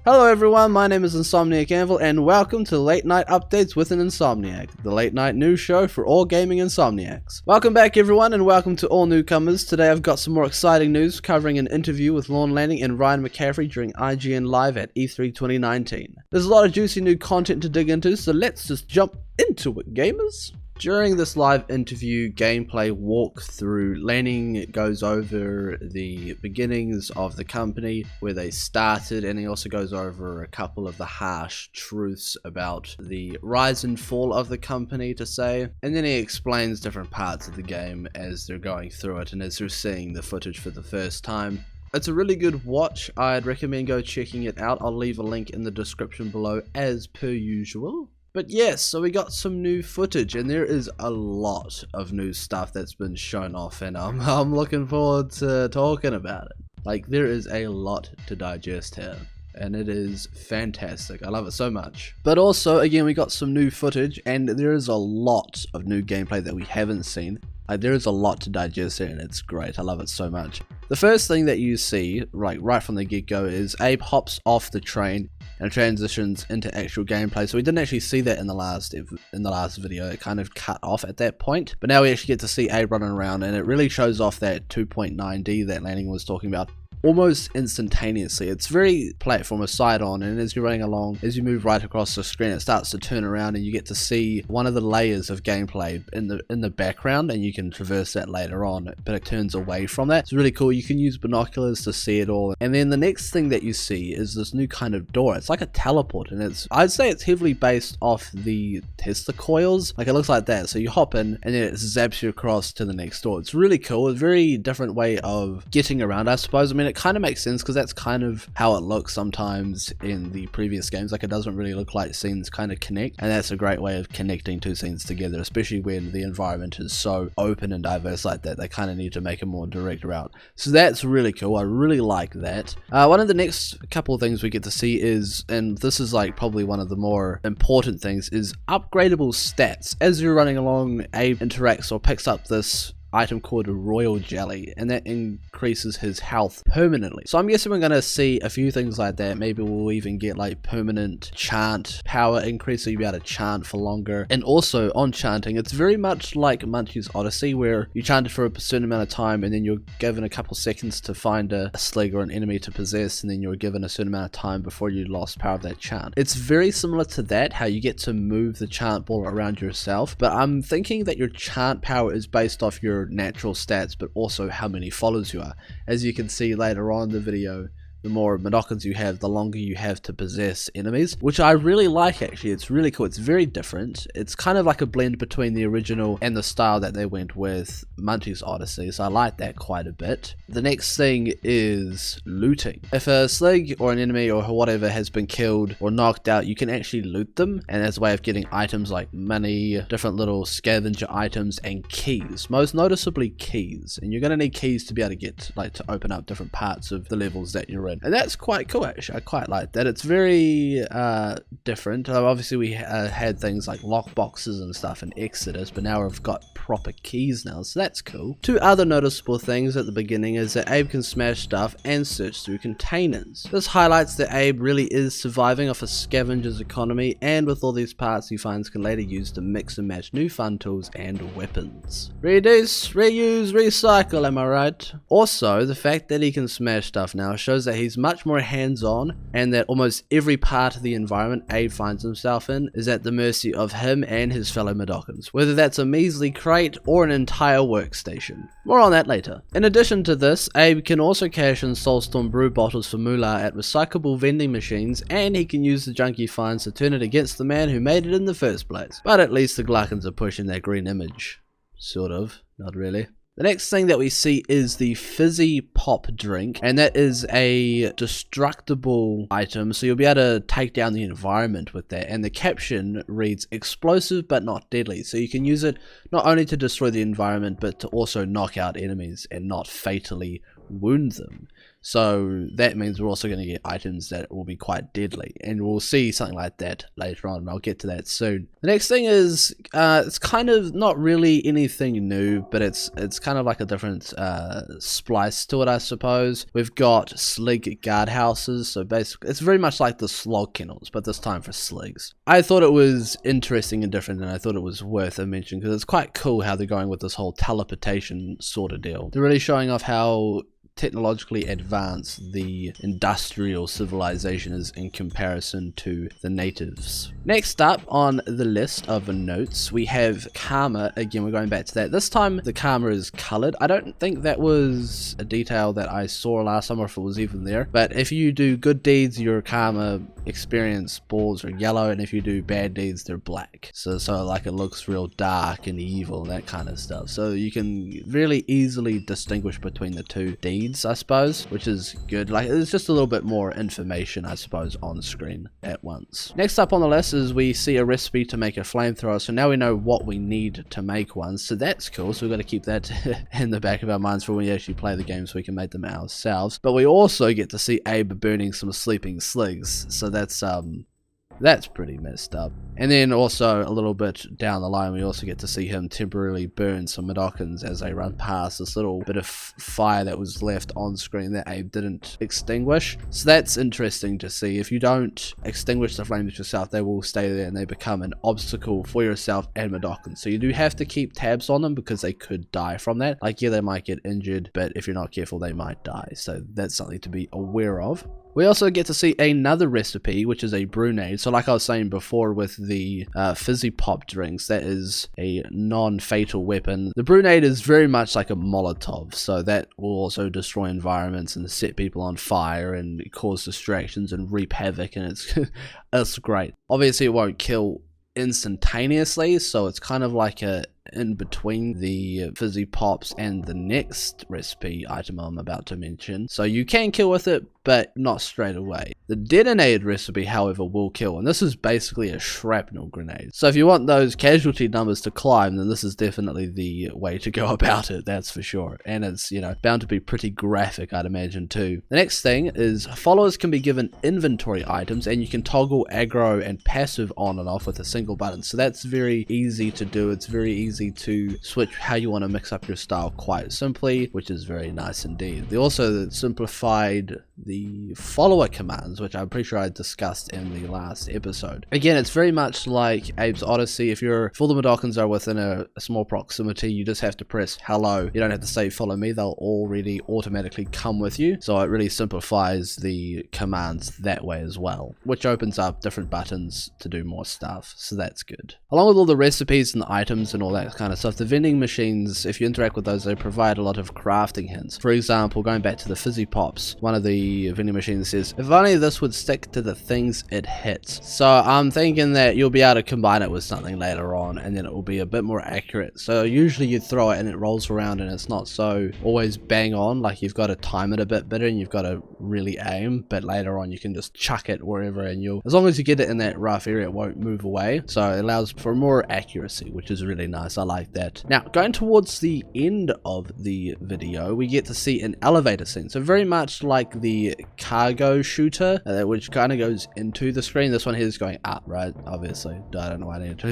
Hello everyone, my name is Insomniac and welcome to Late Night Updates with an Insomniac, the late night news show for all gaming insomniacs. Welcome back everyone and welcome to all newcomers. Today I've got some more exciting news covering an interview with Lorne Lanning and Ryan McCaffrey during IGN Live at E3 2019. There's a lot of juicy new content to dig into, so let's just jump into it, gamers. During this live interview gameplay walkthrough, Lanning goes over the beginnings of the company, where they started, and he also goes over a couple of the harsh truths about the rise and fall of the company to say, and then he explains different parts of the game as they're going through it and as they're seeing the footage for the first time. It's a really good watch. I'd recommend go checking it out. I'll leave a link in the description below as per usual. But yes, so we got some new footage, and there is a lot of new stuff that's been shown off, and I'm looking forward to talking about it. Like, there is a lot to digest here, and it is fantastic. I love it so much. But also, again, we got some new footage, and there is a lot of new gameplay that we haven't seen. Like, there is a lot to digest here, and it's great. I love it so much. The first thing that you see, right from the get-go, is Abe hops off the train and transitions into actual gameplay. So we didn't actually see that in the last video. It kind of cut off at that point, but now we actually get to see Abe running around, and it really shows off that 2.9D that Lanning was talking about almost instantaneously. It's very platformer side on, and as you're running along, as you move right across the screen, it starts to turn around and you get to see one of the layers of gameplay in the background, and you can traverse that later on, but it turns away from that. It's really cool. You can use binoculars to see it all. And then the next thing that you see is this new kind of door. It's like a teleport, and I'd say it's heavily based off the Tesla coils. Like, it looks like that. So you hop in and then it zaps you across to the next door. It's really cool. It's a very different way of getting around, I suppose. I mean, it kind of makes sense because that's kind of how it looks sometimes in the previous games. Like, it doesn't really look like scenes kind of connect, and that's a great way of connecting two scenes together, especially when the environment is so open and diverse like that. They kind of need to make a more direct route, so that's really cool. I really like that. One of the next couple of things we get to see is, and this is like probably one of the more important things, is upgradable stats. As you're running along, Abe interacts or picks up this item called a royal jelly, and that increases his health permanently. So I'm guessing we're going to see a few things like that. Maybe we'll even get like permanent chant power increase, so you'll be able to chant for longer. And also on chanting, it's very much like Munchie's Odyssey, where you chanted for a certain amount of time and then you're given a couple seconds to find a slig or an enemy to possess, and then you're given a certain amount of time before you lost power of that chant. It's very similar to that, how you get to move the chant ball around yourself, but I'm thinking that your chant power is based off your natural stats, but also how many followers you are. As you can see later on in the video, the more Medokans you have, the longer you have to possess enemies, which I really like actually. It's really cool. It's very different. It's kind of like a blend between the original and the style that they went with Munchie's Odyssey, so I like that quite a bit. The next thing is looting. If a slig or an enemy or whatever has been killed or knocked out, you can actually loot them, and that's a way of getting items like money, different little scavenger items, and keys. Most noticeably keys, and you're going to need keys to be able to get, like, to open up different parts of the levels that you're in. And that's quite cool actually. I quite like that. It's very different. Obviously we had things like lock boxes and stuff in Exodus, but now we've got proper keys now, so that's cool. Two other noticeable things at the beginning is that Abe can smash stuff and search through containers. This highlights that Abe really is surviving off a scavenger's economy, and with all these parts he finds can later use to mix and match new fun tools and weapons. Reduce, reuse, recycle, am I right? Also, the fact that he can smash stuff now shows that he's much more hands-on, and that almost every part of the environment Abe finds himself in is at the mercy of him and his fellow Medokans, whether that's a measly crate or an entire workstation. More on that later. In addition to this, Abe can also cash in Soulstorm brew bottles for moolah at recyclable vending machines, and he can use the junk he finds to turn it against the man who made it in the first place. But at least the Gluckans are pushing that green image. Sort of. Not really. The next thing that we see is the fizzy pop drink, and that is a destructible item, so you'll be able to take down the environment with that, and the caption reads explosive but not deadly, so you can use it not only to destroy the environment but to also knock out enemies and not fatally wound them. So that means we're also going to get items that will be quite deadly, and we'll see something like that later on, and I'll get to that soon. The next thing is, it's kind of not really anything new, but it's kind of like a different splice to it, I suppose. We've got slig guardhouses, so basically it's very much like the slog kennels, but this time for sligs. I thought it was interesting and different, and I thought it was worth a mention because it's quite cool how they're going with this whole teleportation sort of deal. They're really showing off how technologically advanced the industrial civilization is in comparison to the natives. Next up on the list of notes, we have karma. Again, we're going back to that. This time the karma is colored. I don't think that was a detail that I saw last time, or if it was even there, but if you do good deeds, your karma experience balls are yellow, and if you do bad deeds, they're black. So like it looks real dark and evil and that kind of stuff. So you can really easily distinguish between the two deeds, I suppose, which is good. Like, it's just a little bit more information, I suppose, on screen at once. Next up on the list is we see a recipe to make a flamethrower, so now we know what we need to make one, so that's cool. So we've got to keep that in the back of our minds for when we actually play the game, so we can make them ourselves. But we also get to see Abe burning some sleeping sligs, so that's pretty messed up. And then also a little bit down the line, we also get to see him temporarily burn some Mudokons as they run past this little bit of fire that was left on screen that Abe didn't extinguish. So that's interesting to see. If you don't extinguish the flames yourself, they will stay there and they become an obstacle for yourself and Mudokons. So you do have to keep tabs on them because they could die from that. Like, yeah, they might get injured, but if you're not careful, they might die. So that's something to be aware of. We also get to see another recipe, which is a brunade. So like I was saying before with the fizzy pop drinks, that is a non-fatal weapon. The brunade is very much like a Molotov, so that will also destroy environments and set people on fire and cause distractions and reap havoc, and it's great. Obviously it won't kill instantaneously, so it's kind of like a in between the fizzy pops and the next recipe item I'm about to mention. So you can kill with it, but not straight away. The detonated recipe, however, will kill, and this is basically a shrapnel grenade. So if you want those casualty numbers to climb, then this is definitely the way to go about it, that's for sure. And it's, you know, bound to be pretty graphic, I'd imagine too. The next thing is followers can be given inventory items, and you can toggle aggro and passive on and off with a single button. So that's very easy to do. It's very easy to switch how you want to mix up your style quite simply, which is very nice indeed. They also simplified the follower commands, which I'm pretty sure I discussed in the last episode. Again, it's very much like Abe's Odyssey. If all the Mudokons are within a small proximity, you just have to press hello. You don't have to say follow me, they'll already automatically come with you. So it really simplifies the commands that way as well, which opens up different buttons to do more stuff, so that's good. Along with all the recipes and the items and all that kind of stuff, the vending machines, if you interact with those, they provide a lot of crafting hints. For example, going back to the fizzy pops, one of the vending machines says, if only this would stick to the things it hits. So I'm thinking that you'll be able to combine it with something later on, and then it will be a bit more accurate. So usually you throw it and it rolls around and it's not so always bang on, like you've got to time it a bit better and you've got to really aim, but later on you can just chuck it wherever, and as long as you get it in that rough area, it won't move away. So it allows for more accuracy, which is really nice. I like that. Now, going towards the end of the video, we get to see an elevator scene. So very much like the cargo shooter, which kind of goes into the screen. This one here is going up, right? Obviously. I don't know why I need to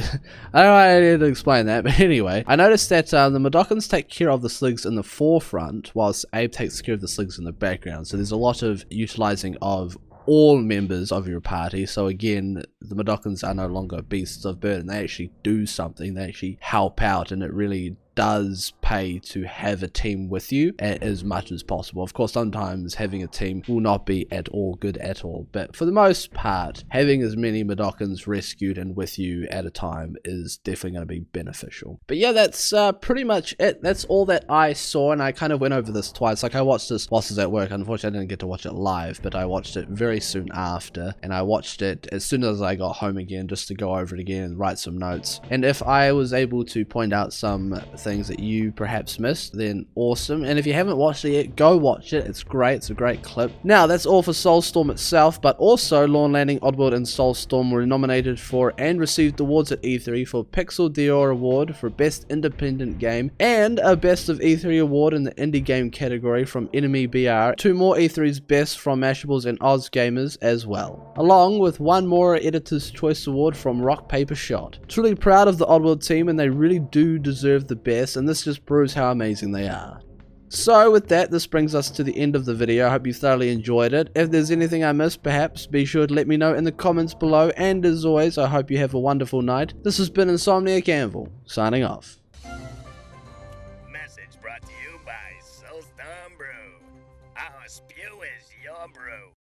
I don't know why I need to explain that, but anyway. I noticed that the Mudokons take care of the sligs in the forefront, whilst Abe takes care of the sligs in the background. So there's a lot of utilizing of all members of your party. So again, the Mudokons are no longer beasts of burden. They actually do something. They actually help out, and it really does pay to have a team with you as much as possible. Of course, sometimes having a team will not be at all good at all, but for the most part, having as many Mudokons rescued and with you at a time is definitely going to be beneficial. But yeah, that's pretty much it. That's all that I saw, and I kind of went over this twice. Like, I watched this whilst I was at work. Unfortunately, I didn't get to watch it live, but I watched it very soon after, and I watched it as soon as I got home again, just to go over it again and write some notes. And if I was able to point out some things that you perhaps missed, then awesome. And if you haven't watched it yet, go watch it. It's great. It's a great clip. Now, that's all for Soulstorm itself, but also Lorne Lanning, Oddworld, and Soulstorm were nominated for and received awards at E3 for Pixel Dior Award for Best Independent Game and a Best of E3 Award in the Indie Game category from Enemy BR, 2 more E3's Best from Mashables and Oz Gamers as well, along with 1 more Editor's Choice Award from Rock Paper Shot. Truly proud of the Oddworld team, and they really do deserve the best, and this just proves how amazing they are. So with that, this brings us to the end of the video. I hope you thoroughly enjoyed it. If there's anything I missed, perhaps, be sure to let me know in the comments below, and as always, I hope you have a wonderful night. This has been Insomniac Anvil, signing off. Message brought to you by Soulstorm Brew. Our spew is your brew.